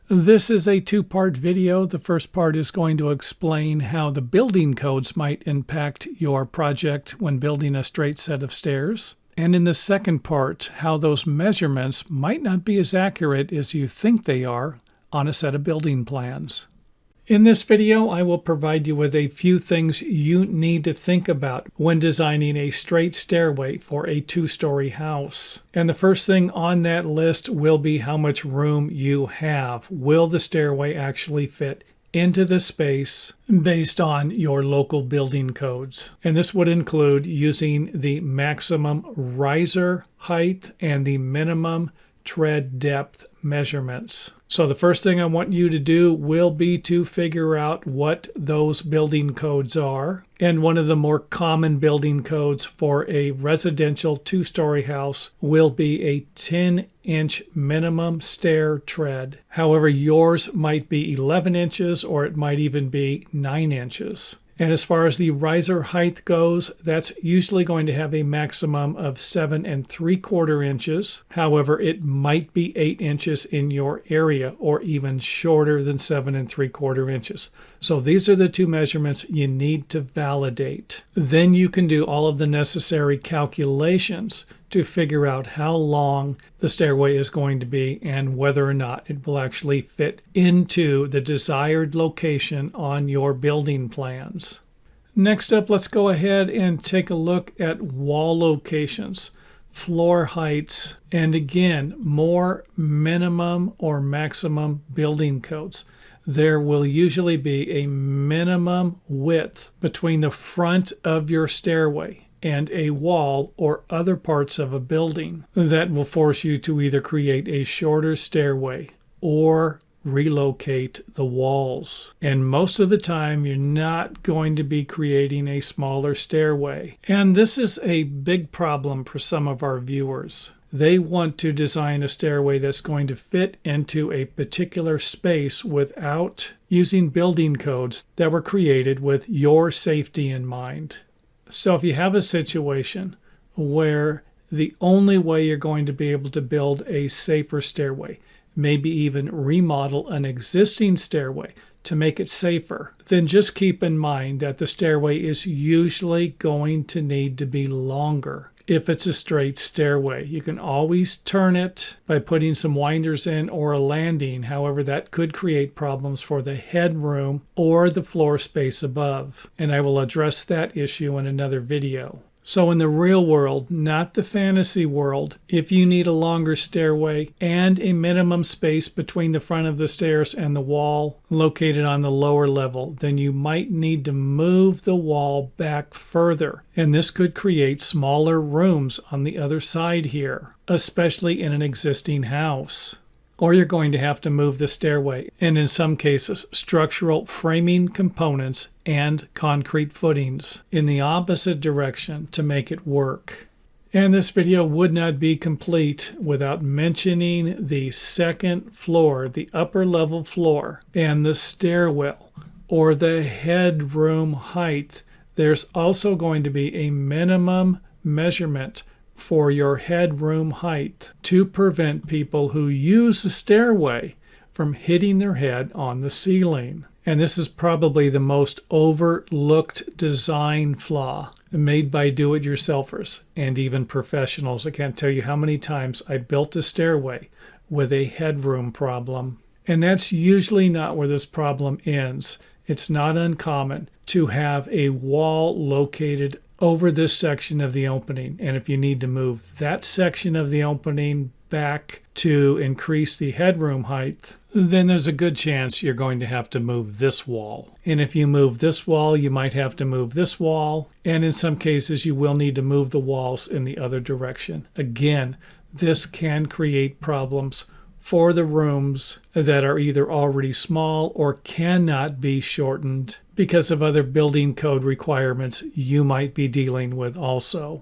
This is a two-part video. The first part is going to explain how the building codes might impact your project when building a straight set of stairs. And in the second part, how those measurements might not be as accurate as you think they are on a set of building plans. In this video, I will provide you with a few things you need to think about when designing a straight stairway for a two-story house. And the first thing on that list will be how much room you have. Will the stairway actually fit into the space based on your local building codes? And this would include using the maximum riser height and the minimum tread depth measurements. So the first thing I want you to do will be to figure out what those building codes are. And one of the more common building codes for a residential two-story house will be a 10-inch minimum stair tread. However, yours might be 11 inches or it might even be 9 inches. And as far as the riser height goes, that's usually going to have a maximum of 7 3/4 inches. However, it might be 8 inches in your area or even shorter than 7 3/4 inches. So these are the two measurements you need to validate. Then you can do all of the necessary calculations to figure out how long the stairway is going to be and whether or not it will actually fit into the desired location on your building plans. Next up, let's go ahead and take a look at wall locations, floor heights, and again, more minimum or maximum building codes. There will usually be a minimum width between the front of your stairway and a wall or other parts of a building that will force you to either create a shorter stairway or relocate the walls. And most of the time, you're not going to be creating a smaller stairway. And this is a big problem for some of our viewers. They want to design a stairway that's going to fit into a particular space without using building codes that were created with your safety in mind. So if you have a situation where the only way you're going to be able to build a safer stairway, maybe even remodel an existing stairway to make it safer, then just keep in mind that the stairway is usually going to need to be longer. If it's a straight stairway, you can always turn it by putting some winders in or a landing. However, that could create problems for the headroom or the floor space above. And I will address that issue in another video. So in the real world, not the fantasy world, if you need a longer stairway and a minimum space between the front of the stairs and the wall located on the lower level, then you might need to move the wall back further. And this could create smaller rooms on the other side here, especially in an existing house. Or you're going to have to move the stairway, and in some cases, structural framing components and concrete footings in the opposite direction to make it work. And this video would not be complete without mentioning the second floor, the upper level floor, and the stairwell, or the headroom height. There's also going to be a minimum measurement for your headroom height to prevent people who use the stairway from hitting their head on the ceiling. And this is probably the most overlooked design flaw made by do-it-yourselfers and even professionals. I can't tell you how many times I built a stairway with a headroom problem. And that's usually not where this problem ends. It's not uncommon to have a wall located over this section of the opening. And if you need to move that section of the opening back to increase the headroom height, then there's a good chance you're going to have to move this wall. And if you move this wall, you might have to move this wall. And in some cases, you will need to move the walls in the other direction. Again, this can create problems for the rooms that are either already small or cannot be shortened because of other building code requirements you might be dealing with also.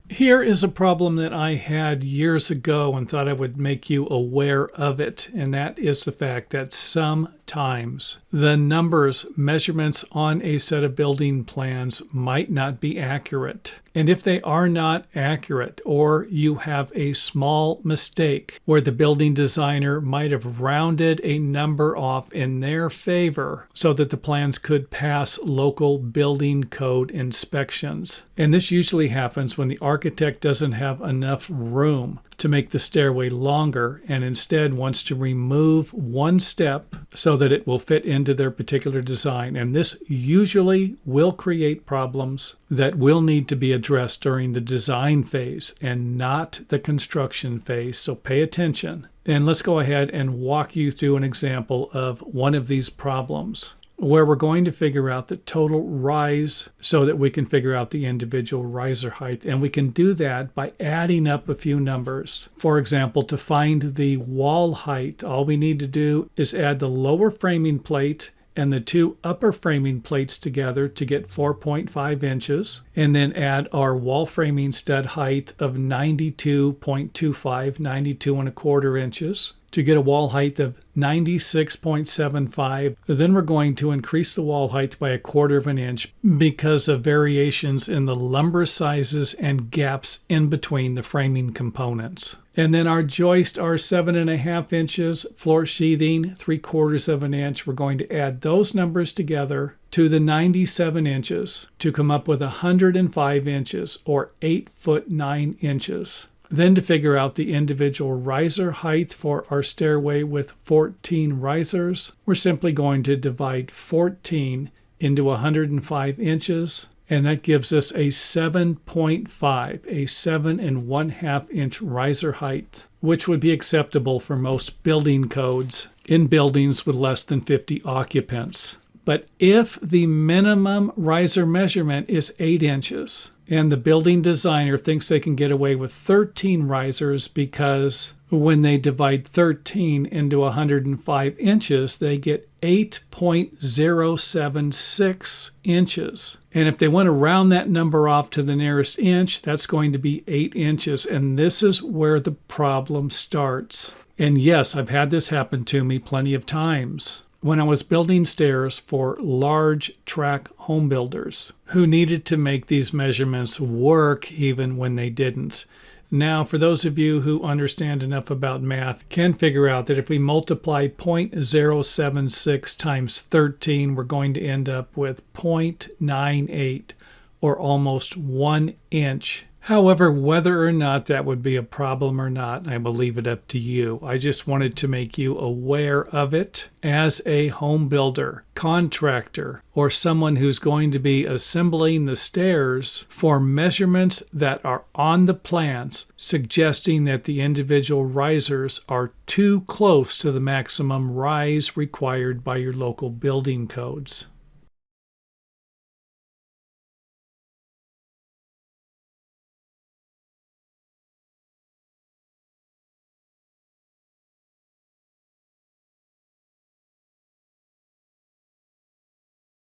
Here is a problem that I had years ago and thought I would make you aware of it, and that is the fact that some times. The numbers, measurements on a set of building plans might not be accurate. And if they are not accurate, or you have a small mistake where the building designer might have rounded a number off in their favor so that the plans could pass local building code inspections. And this usually happens when the architect doesn't have enough room to make the stairway longer and instead wants to remove one step so that it will fit into their particular design. And this usually will create problems that will need to be addressed during the design phase and not the construction phase. So pay attention. And let's go ahead and walk you through an example of one of these problems, where we're going to figure out the total rise so that we can figure out the individual riser height. And we can do that by adding up a few numbers. For example, to find the wall height, all we need to do is add the lower framing plate and the two upper framing plates together to get 4.5 inches, and then add our wall framing stud height of 92.25, 92 inches, to get a wall height of 96.75. Then we're going to increase the wall height by 1/4 inch because of variations in the lumber sizes and gaps in between the framing components. And then our joist are 7.5 inches, floor sheathing 3/4 inch. We're going to add those numbers together to the 97 inches to come up with 105 inches, or 8 foot 9 inches. Then to figure out the individual riser height for our stairway with 14 risers, we're simply going to divide 14 into 105 inches, and that gives us a 7.5, a 7.5 inch riser height, which would be acceptable for most building codes in buildings with less than 50 occupants. But if the minimum riser measurement is 8 inches, and the building designer thinks they can get away with 13 risers because when they divide 13 into 105 inches, they get 8.076 inches. And if they want to round that number off to the nearest inch, that's going to be 8 inches. And this is where the problem starts. And yes, I've had this happen to me plenty of times when I was building stairs for large tract home builders who needed to make these measurements work even when they didn't. Now, for those of you who understand enough about math, can figure out that if we multiply 0.076 times 13, we're going to end up with 0.98, or almost 1 inch. However, whether or not that would be a problem or not, I will leave it up to you. I just wanted to make you aware of it as a home builder, contractor, or someone who's going to be assembling the stairs for measurements that are on the plans, suggesting that the individual risers are too close to the maximum rise required by your local building codes.